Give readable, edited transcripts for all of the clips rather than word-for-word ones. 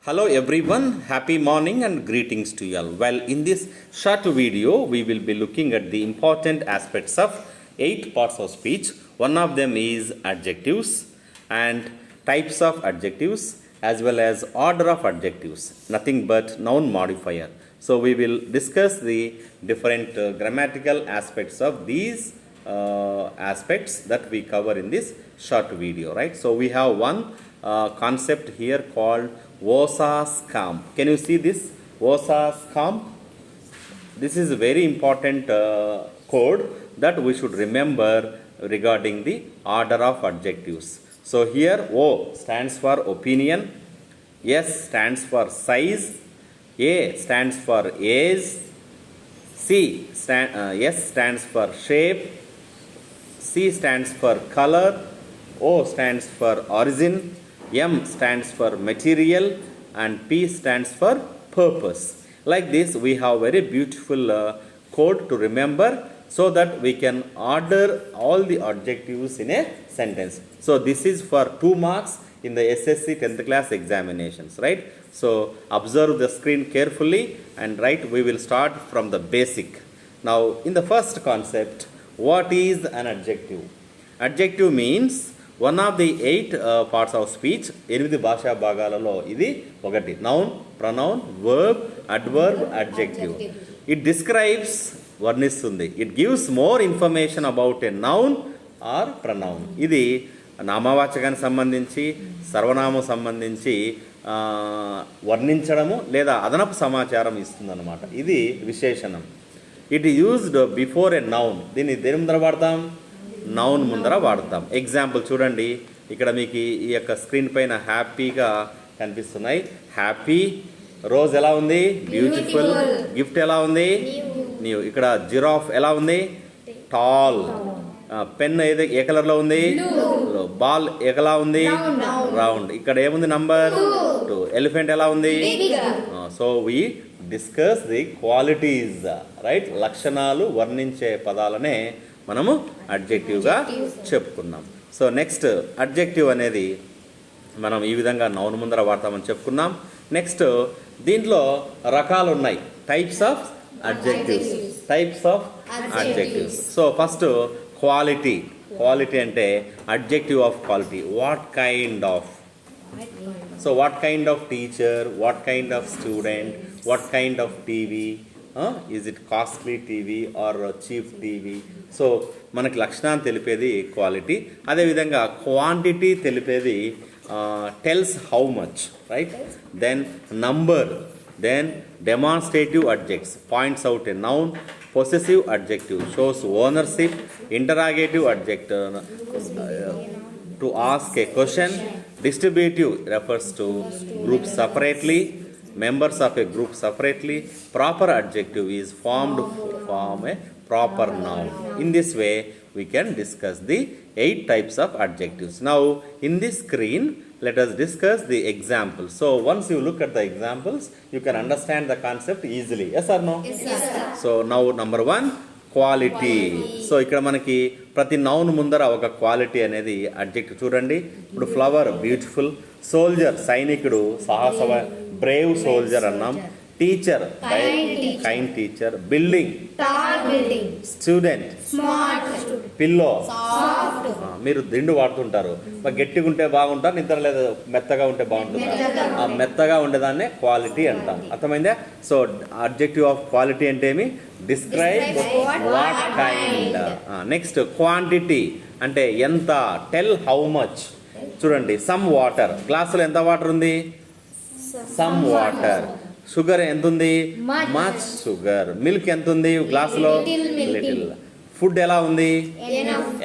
Hello everyone, happy morning and greetings to you all. Well, in this short video, we will be looking at the important aspects of 8 parts of speech. One of them is adjectives and types of adjectives as well as order of adjectives, nothing but noun modifier. So, we will discuss the different grammatical aspects of these aspects that we cover in this short video, right? So, we have one concept here called Vosa scam. Can you see this? Vosa scam. This is a very important code that we should remember regarding the order of adjectives. So here O stands for opinion, S stands for size, A stands for age, S stands for shape, C stands for color, O stands for origin, M stands for material and P stands for purpose. Like this we have very beautiful code to remember so that we can order all the adjectives in a sentence. So this is for 2 marks in the SSC 10th class examinations, right? So observe the screen carefully and right, we will start from the basic. Now in the first concept, what is an adjective? Adjective means one of the 8 parts of speech, 8 భాషా భాగాలలో ఇది ఒకటి. Noun, pronoun, verb, adverb, adjective. It describes, వర్ణిస్తుంది. It gives more information about a noun or pronoun. ఇది నామవాచకానికి సంబంధించి, సర్వనామం సంబంధించి వర్ణించడము లేదా అదనపు సమాచారం ఇస్తుందన్నమాట. ఇది విశేషణం. It used before a noun. దీన్ని దేని ముందర వాడతాం? నౌన్ ముందర వాడతాం. ఎగ్జాంపుల్ చూడండి, ఇక్కడ మీకు ఈ యొక్క స్క్రీన్ పైన హ్యాపీగా కనిపిస్తున్నాయి. హ్యాపీ, రోజ్ ఎలా ఉంది? బ్యూటిఫుల్. గిఫ్ట్ ఎలా ఉంది? న్యూ. ఇక్కడ జిరాఫ్ ఎలా ఉంది? టాల్. పెన్ ఏ కలర్లో ఉంది? బాల్ ఎలా ఉంది? రౌండ్. ఇక్కడ ఏముంది? నంబర్ 2. ఎలిఫెంట్ ఎలా ఉంది? So we discuss the qualities, right? లక్షణాలు వర్ణించే పదాలనే మనము అడ్జెక్టివ్గా చెప్పుకున్నాం. సో నెక్స్ట్ అడ్జెక్టివ్ అనేది మనం ఈ విధంగా నౌన్ ముందర వాడతామని చెప్పుకున్నాం. నెక్స్ట్ దీంట్లో రకాలు ఉన్నాయి. Types of adjectives. Types of adjectives. So first quality. Quality అంటే adjective of quality. What kind of. So what kind of teacher, what kind of student, what kind of TV, is it costly TV or cheap TV. So మనకి లక్షణాన్ని తెలిపేది quality. అదేవిధంగా quantity తెలిపేది tells how much, right? Then number, then demonstrative adjectives, points out a noun. Possessive adjective shows ownership. Interrogative adjective to ask a question. Distributive refers to groups separately, members of a group separately. Proper adjective is formed from a proper noun. In this way we can discuss the 8 types of adjectives. Now in this screen let us discuss the examples. So once you look at the examples you can understand the concept easily. Yes or no? Yes, sir. So now number 1, quality. So ఇక్కడ మనకి ప్రతి noun ముందర ఒక quality అనేది adjective. చూడండి, ఇప్పుడు flower beautiful, soldier సైనికుడు, సాహసవ Brave soldier అన్నాం. Teacher kind teacher. Building student. Pillow మీరు దిండు వాడుతుంటారు, గట్టిగా ఉంటే బాగుంటారు, నిద్ర లేదా మెత్తగా ఉంటే బాగుంటుంది. ఆ మెత్తగా ఉండేదాన్నే క్వాలిటీ అంటాం. అర్థమైందా? సో అడ్జెక్టివ్ ఆఫ్ క్వాలిటీ అంటే ఏమి? Describe what kind. Next quantity అంటే ఎంత. Tell how much. చూడండి, సమ్ వాటర్, గ్లాసులో ఎంత వాటర్ ఉంది? Some water. షుగర్ ఎంత ఉంది? Much sugar. మిల్క్ ఎంత ఉంది గ్లాసులో? లిటిల్. ఫుడ్ ఎలా ఉంది?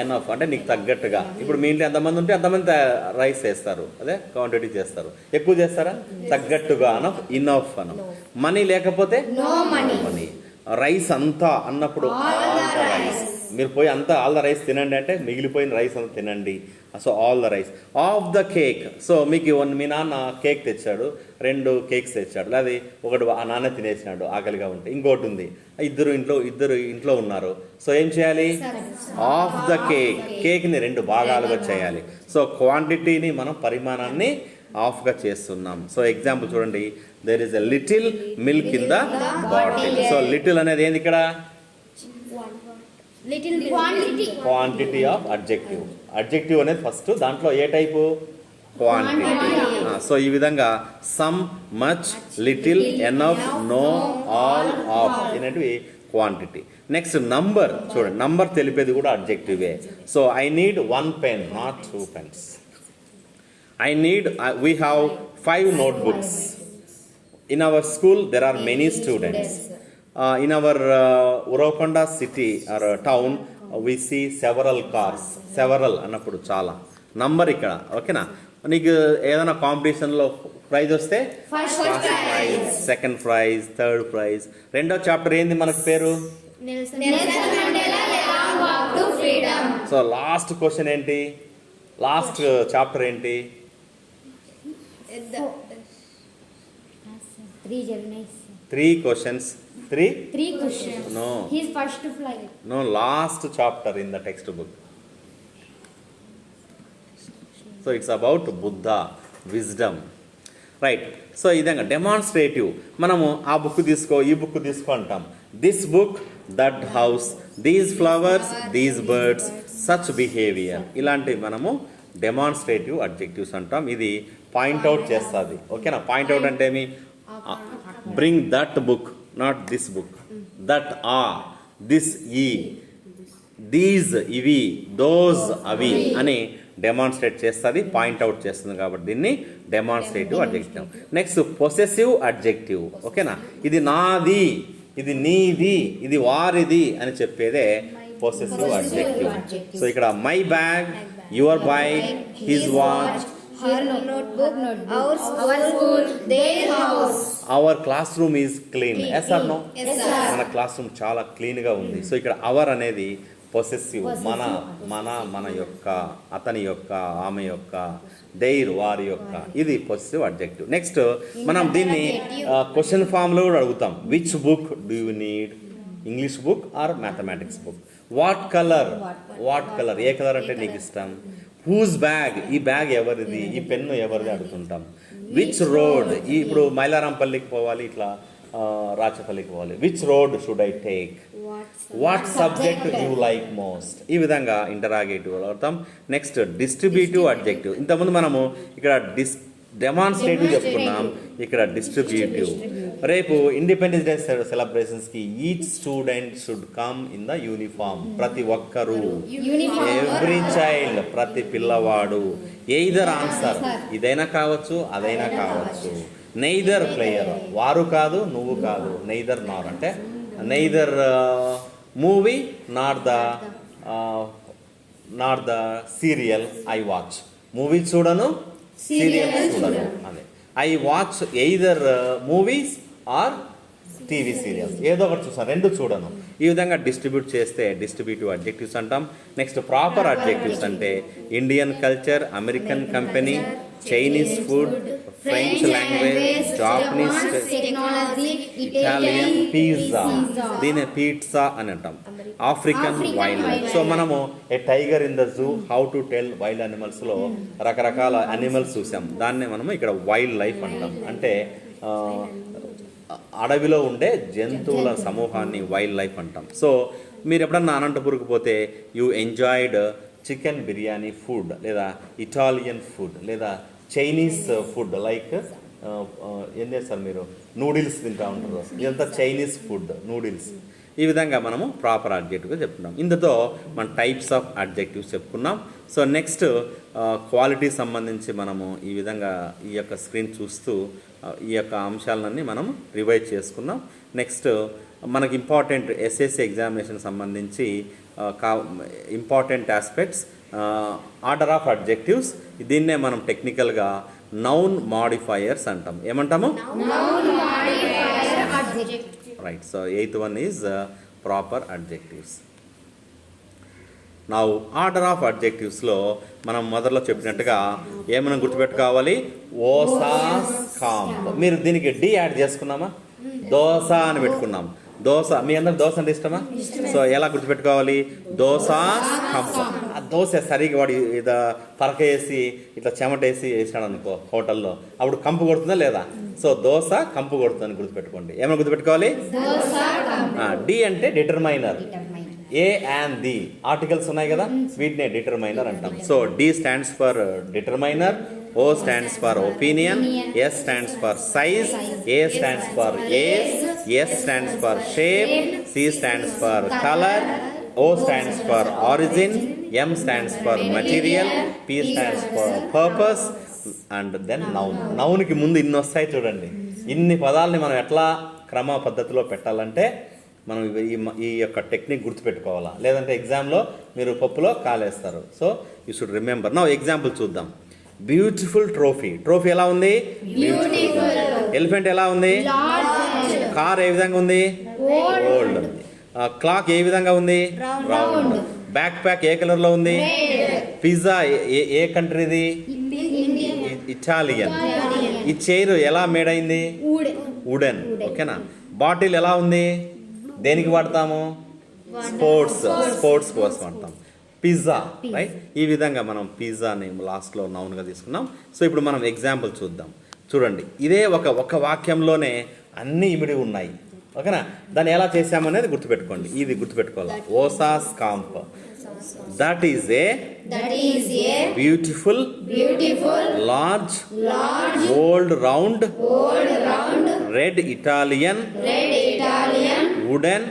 ఎనఫ్. అంటే నీకు తగ్గట్టుగా. ఇప్పుడు మీ ఇంట్లో ఎంతమంది ఉంటే అంతమంది రైస్ వేస్తారు, అదే క్వాంటిటీ చేస్తారు. ఎక్కువ చేస్తారా? తగ్గట్టుగా అనఫ్, ఇనఫ్ అనఫ్. మనీ లేకపోతే మనీ. రైస్ అంతా అన్నప్పుడు ఆల్ ద రైస్. మీరు పోయి అంతా ఆల్ ద రైస్ తినండి అంటే మిగిలిపోయిన రైస్ అంతా తినండి. So all the rice. Of the cake. So మీకు మీ నాన్న కేక్ తెచ్చాడు, 2 కేక్స్ తెచ్చాడు, లేదా ఒకటి ఆ నాన్న తినేసినాడు ఆకలిగా ఉంటే, ఇంకోటి ఉంది, ఇద్దరు ఇంట్లో ఉన్నారు. సో ఏం చేయాలి? Of the cake. కేక్ని 2 భాగాలుగా చేయాలి. సో క్వాంటిటీని మనం పరిమాణాన్ని ఆఫ్గా చేస్తున్నాం. సో ఎగ్జాంపుల్ చూడండి, there is a little milk in the bottle. So little అనేది ఏంది ఇక్కడ? Quantity of adjective. అడ్జెక్టివ్ అనేది ఫస్ట్, దాంట్లో ఏ టైపు? క్వాంటిటీ. సో ఈ విధంగా some, much, little, enough, no, all, of అనేటివి క్వాంటిటీ. నెక్స్ట్ నంబర్ చూడండి, నంబర్ తెలిపేది కూడా అడ్జెక్టివే. So I need 1 pen, not 2 pens. I need, we have 5 notebooks. In our school there are many students. In our Uravakonda city or town we see several cars. Several అన్నప్పుడు చాలా number ఇక్కడ. ఓకేనా? నీకు ఏదైనా కాంపిటీషన్లో ప్రైజ్ వస్తే first prize, second prize, third prize. రెండో chapter ఏంది మనకు పేరు? సో లాస్ట్ క్వశ్చన్ ఏంటి? లాస్ట్ చాప్టర్ ఏంటి? 3 questions. 3 questions. No. His first flight. No, last chapter in the textbook. So it's about Buddha, wisdom. Right. So ఈ విధంగా demonstrative. మనము ఆ బుక్ తీసుకో, ఈ బుక్ తీసుకో అంటాం. This book, that house, these flowers, these birds, such behaviour. ఇలాంటివి మనము డెమాన్స్ట్రేటివ్ అడ్జెక్టివ్స్ అంటాం. ఇది పాయింట్అవుట్ చేస్తుంది. ఓకేనా? పాయింట్అవుట్ అంటే ఏమి? Bring that book, not this book. That ఆ, దిస్ ఈ, దీస్ ఇవి, దోస్ అవి అని డెమాన్స్ట్రేట్ చేస్తుంది, పాయింట్అవుట్ చేస్తుంది. కాబట్టి దీన్ని demonstrative adjective. Next possessive adjective. ఓకేనా? ఇది నాది, ఇది నీది, ఇది వారిది అని చెప్పేదే పొసెసివ్ అడ్జెక్టివ్. సో ఇక్కడ my bag, your bike, his watch, her notebook, our school, their house. Our class room is clean. Yes or no? Yes, sir. మన క్లాస్ రూమ్ చాలా క్లీన్గా ఉంది. సో ఇక్కడ అవర్ అనేది పొసెసివ్. మన యొక్క, అతని యొక్క, ఆమె యొక్క, దైర్ వారి యొక్క, ఇది పొసెసివ్ అడ్జెక్టివ్. నెక్స్ట్ మనం దీన్ని క్వశ్చన్ ఫామ్లో కూడా అడుగుతాం. Which book do you need? English book or mathematics book? What colour? What colour, A colour అంటే నీకు ఇష్టం? హూజ్ బ్యాగ్, ఈ బ్యాగ్ ఎవరిది, ఈ పెన్ను ఎవరిది అడుగుతుంటాం. విచ్ రోడ్, ఇప్పుడు మైలారాంపల్లికి పోవాలి, ఇట్లా రాచపల్లికి పోవాలి. Which road should I take? What subject you like most? ఈ విధంగా ఇంటరాగేటివ్ అడుగుతాం. Next distributive adjective. ఇంతకుముందు మనము ఇక్కడ డెమాన్స్ట్రేటివ్ చెప్పుకున్నాం, ఇక్కడ డిస్ట్రిబ్యూటివ్. రేపు ఇండిపెండెన్స్ డే సెలబ్రేషన్స్కి each student should come in the uniform. ప్రతి ఒక్కరూ, ఎవ్రీ చైల్డ్, ప్రతి పిల్లవాడు. ఎయిదర్ ఆన్సర్, ఇదైనా కావచ్చు, అదైనా కావచ్చు. నెయిదర్ ప్లేయర్, వారు కాదు, నువ్వు కాదు. నెయిదర్ నార్ అంటే neither movie not the serial I watch. Movie చూడను, సీరియల్ చూడను. అదే I watch either movies or TV serials. ఏదో ఒకటి చూసాను, రెండు చూడను. ఈ విధంగా డిస్ట్రిబ్యూట్ చేస్తే డిస్ట్రిబ్యూటివ్ అడ్జెక్టివ్స్ అంటాం. నెక్స్ట్ ప్రాపర్ అడ్జెక్టివ్స్ అంటే Indian culture, American company, Chinese food, French language, Japanese, Italian, pizza, దీని పిజ్జా అని అంటాం. African wildlife. సో మనము a tiger in the zoo, how to tell wild అనిమల్స్లో రకరకాల animals చూసాం. దాన్నే మనము ఇక్కడ వైల్డ్ లైఫ్ అంటాం. అంటే అడవిలో ఉండే జంతువుల సమూహాన్ని వైల్డ్ లైఫ్ అంటాం. సో మీరు ఎప్పుడన్నా అనంతపూర్కి పోతే you enjoyed chicken biryani food, లేదా ఇటాలియన్ ఫుడ్, లేదా చైనీస్ ఫుడ్. లైక్ ఏం చేస్తారు మీరు? నూడిల్స్ తింటూ ఉంటారు. ఇదంతా చైనీస్ ఫుడ్, నూడిల్స్. ఈ విధంగా మనము ప్రాపర్ అడ్జెక్టివ్గా చెప్పుకున్నాం. ఇందుతో మన టైప్స్ ఆఫ్ అడ్జెక్టివ్స్ చెప్పుకున్నాం. సో నెక్స్ట్ క్వాలిటీ సంబంధించి మనము ఈ విధంగా ఈ యొక్క స్క్రీన్ చూస్తూ ఈ యొక్క అంశాలన్నీ మనం రివైజ్ చేసుకున్నాం. నెక్స్ట్ మనకి ఇంపార్టెంట్ ఎస్ఎస్సి ఎగ్జామినేషన్ సంబంధించి important aspects, order of adjectives. దీన్నే మనం టెక్నికల్గా నౌన్ మాడిఫైయర్స్ అంటాం. ఏమంటాము? Right. So 8th one is proper adjectives. నా ఆర్డర్ ఆఫ్ అడ్జెక్టివ్స్లో మనం మొదట్లో చెప్పినట్టుగా ఏమైనా గుర్తుపెట్టుకోవాలి? ఓసాస్ కాంప్. మీరు దీనికి డి యాడ్ చేసుకున్నామా? దోస అని పెట్టుకున్నాం. దోశ, మీ అందరికి దోశ అంటే ఇష్టమా? సో ఎలా గుర్తుపెట్టుకోవాలి? దోసాస్ కాంప్. దోశ సరిగా వాడు ఇదా పరక వేసి ఇట్లా చెమటేసి వేసాడు అనుకో హోటల్లో, అప్పుడు కంపు కొడుతుందా లేదా? సో దోశ కంపు కొడుతుందని గుర్తుపెట్టుకోండి. ఏమైనా గుర్తుపెట్టుకోవాలి? డి అంటే determiner, a and the articles ఉన్నాయి కదా, వీటినే డిటర్మైనర్ అంటాం. So D stands for determiner, O stands for opinion, S stands for size, A stands for age, S stands for shape, C stands for color, O stands for origin, M stands for material, P stands for purpose, and then noun. నౌన్కి ముందు ఇన్ని వస్తాయి చూడండి. ఇన్ని పదాలని మనం ఎట్లా క్రమ పద్ధతిలో పెట్టాలంటే మనం ఈ యొక్క టెక్నిక్ గుర్తుపెట్టుకోవాలా, లేదంటే ఎగ్జామ్లో మీరు పప్పులో కాలేస్తారు. So you should remember. నా ఎగ్జాంపుల్ చూద్దాం. Beautiful trophy. ట్రోఫీ ఎలా ఉంది? ఎలిఫెంట్ ఎలా ఉంది? కార్ ఏ విధంగా ఉంది? ఓల్డ్ ఉంది. క్లాక్ ఏ విధంగా ఉంది? రౌండ్. బ్యాక్ ప్యాక్ ఏ కలర్లో ఉంది? పిజ్జా ఏ కంట్రీది? ఇటాలియన్. ఈ చైర్ ఎలా మేడ్ అయింది? వుడెన్. ఓకేనా. బాటిల్ ఎలా ఉంది? దేనికి వాడతాము? స్పోర్ట్స్ కోసం వాడతాం. Pizza, right? ఈ విధంగా మనం పిజ్జాని లాస్ట్లో నౌన్గా తీసుకున్నాం. సో ఇప్పుడు మనం ఎగ్జాంపుల్ చూద్దాం. చూడండి, ఇదే ఒక వాక్యంలోనే అన్ని ఇమిడి ఉన్నాయి. ఓకేనా. దాన్ని ఎలా చేసామనేది గుర్తుపెట్టుకోండి. ఇది గుర్తుపెట్టుకోవాలి. ఓసాస్ కాంప్, that is a beautiful large old round red Italian wooden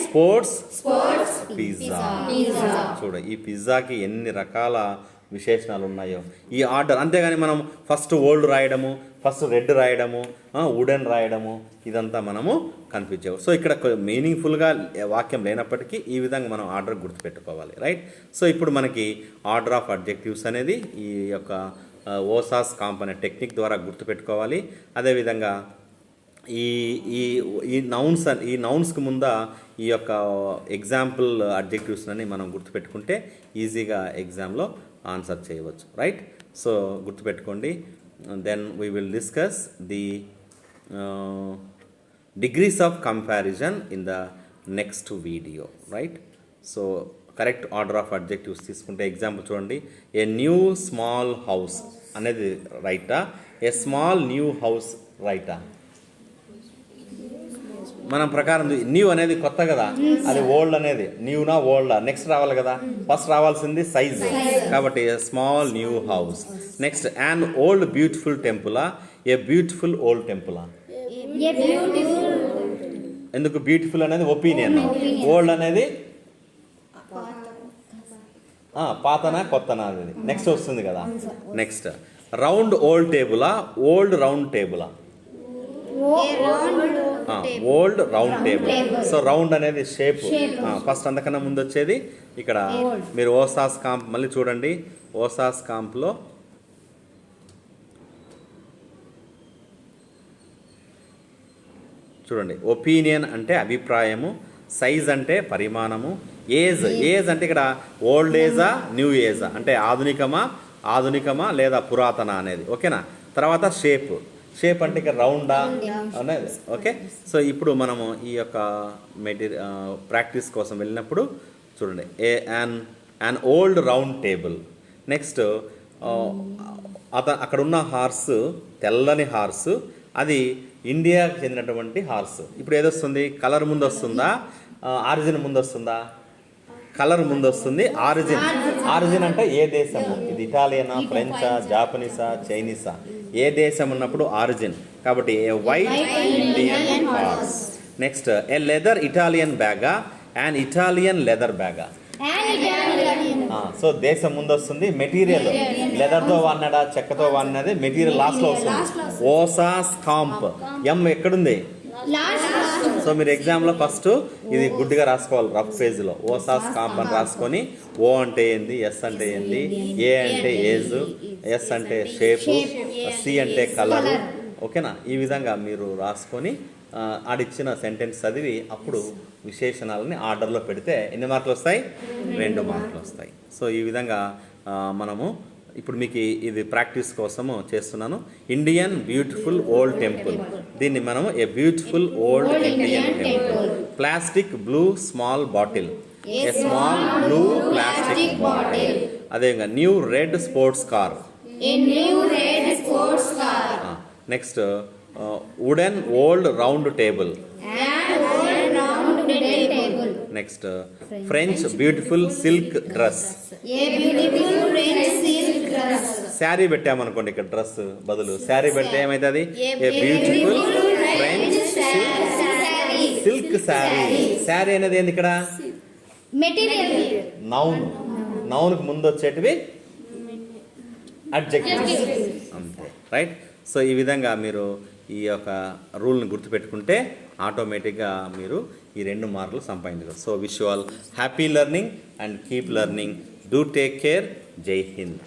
sports pizza. చూడ, ఈ పిజ్జాకి ఎన్ని రకాల విశేషణాలు ఉన్నాయో ఈ ఆర్డర్. అంతేగాని మనం ఫస్ట్ ఓల్డ్ రాయడము, ఫస్ట్ రెడ్ రాయడము, వుడెన్ రాయడము, ఇదంతా మనము కన్ఫ్యూజ్ చేయవు. సో ఇక్కడ మీనింగ్ఫుల్గా వాక్యం లేనప్పటికీ ఈ విధంగా మనం ఆర్డర్ గుర్తుపెట్టుకోవాలి, రైట్? సో ఇప్పుడు మనకి ఆర్డర్ ఆఫ్ అడ్జెక్టివ్స్ అనేది ఈ యొక్క ఓసాస్ కాంప్ అనే టెక్నిక్ ద్వారా గుర్తుపెట్టుకోవాలి. అదేవిధంగా ఈ నౌన్స్కి ముందా ఈ యొక్క ఎగ్జాంపుల్ అడ్జెక్టివ్స్ అని మనం గుర్తుపెట్టుకుంటే ఈజీగా ఎగ్జామ్లో ఆన్సర్ చేయవచ్చు, రైట్? సో గుర్తుపెట్టుకోండి. Then we will discuss the degrees of comparison in the next video, right? So correct order of adjectives తీసుకుంటే ఎగ్జాంపుల్ చూడండి. ఏ న్యూ స్మాల్ హౌస్ అనేది రైటా? ఏ స్మాల్ న్యూ హౌస్ రైటా? మనం ప్రకారం న్యూ అనేది కొత్త కదా, అది ఓల్డ్ అనేది న్యూనా ఓల్డా? నెక్స్ట్ రావాలి కదా, ఫస్ట్ రావాల్సింది సైజ్. కాబట్టి small new house. Next an old beautiful టెంపులా? ఏ బ్యూటిఫుల్ ఓల్డ్ టెంపులా? ఎందుకు బ్యూటిఫుల్ అనేది ఒపీనియన్, ఓల్డ్ అనేది పాతనా కొత్తనా అనేది నెక్స్ట్ వస్తుంది కదా. నెక్స్ట్ రౌండ్ ఓల్డ్ టేబులా? ఓల్డ్ రౌండ్ టేబులా? Old round table. So round అనేది షేప్. ఫస్ట్ అంతకన్నా ముందు వచ్చేది ఇక్కడ మీరు ఓసాస్ కాంప్ మళ్ళీ చూడండి. ఓసాస్ కాంప్లో చూడండి, ఒపీనియన్ అంటే అభిప్రాయము, సైజ్ అంటే పరిమాణము, ఏజ్ అంటే ఇక్కడ ఓల్డ్ ఏజా న్యూ ఏజా అంటే ఆధునికమా లేదా పురాతన అనేది. ఓకేనా. తర్వాత షేప్ అంటే ఇక్కడ రౌండా అనేది. ఓకే. సో ఇప్పుడు మనము ఈ యొక్క ప్రాక్టీస్ కోసం వెళ్ళినప్పుడు చూడండి, an old round table. Next అక్కడ ఉన్న హార్స్ తెల్లని హార్స్, అది ఇండియాకి చెందినటువంటి హార్స్. ఇప్పుడు ఏదొస్తుంది? కలర్ ముందు వస్తుందా, ఆరిజిన్ ముందు వస్తుందా? కలర్ ముందు వస్తుంది. ఆరిజిన్ అంటే ఏ దేశము? ఇది ఇటాలియనా, ఫ్రెంచా, జాపనీసా, చైనీసా? ఏ దేశం ఉన్నప్పుడు ఆరిజిన్. కాబట్టి a white Indian horse. Next a leather Italian బ్యాగా, యాన్ ఇటాలియన్ లెదర్ బ్యాగా? సో దేశం ముందు వస్తుంది. మెటీరియల్ లెదర్తో వాడినాడా, చెక్కతో వాడినది మెటీరియల్ లాస్ట్లో వస్తుంది. ఓసాస్ కాంప్. ఎం ఎక్కడుంది? సో మీరు ఎగ్జామ్లో ఫస్ట్ ఇది గుడ్డిగా రాసుకోవాలి. రఫ్ పేజ్లో ఓసాస్ కాంప్ అని రాసుకొని, ఓ అంటే ఏంది, ఎస్ అంటే ఏంది, ఏ అంటే ఏజ్, ఎస్ అంటే షేపు, సి అంటే కలరు. ఓకేనా. ఈ విధంగా మీరు రాసుకొని ఆడిచ్చిన సెంటెన్స్ చదివి అప్పుడు విశేషణాలని ఆర్డర్లో పెడితే ఎన్ని మార్కులు వస్తాయి? 2 మార్కులు వస్తాయి. సో ఈ విధంగా మనము ఇప్పుడు మీకు ఇది ప్రాక్టీస్ కోసము చేస్తున్నాను. ఇండియన్ బ్యూటిఫుల్ ఓల్డ్ టెంపుల్, దీన్ని మనము a beautiful old Indian temple. Plastic blue small bottle, a small blue plastic bottle. అదేవిధంగా new red sports car. A new red sports car. Next wooden old round table. An old round table. Next French beautiful silk dress. A beautiful French silk dress. Sari పెట్టామనుకోండి, ఇక్కడ dress బదులు శారీ పెడితే ఏమవుతుంది? A beautiful French Saree. Silk sari. Sari అనేది ఏంది ఇక్కడ? Material. Noun. నౌన్కి ముందు వచ్చేటివి అడ్జెక్టివ్స్. అంతే, రైట్. సో ఈ విధంగా మీరు ఈ యొక్క రూల్ని గుర్తుపెట్టుకుంటే ఆటోమేటిక్గా మీరు ఈ 2 మార్కులు సంపాదించగలరు. So wish you all happy learning and keep learning. Do take care. Jai Hind.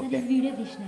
Okay. Video తీసిన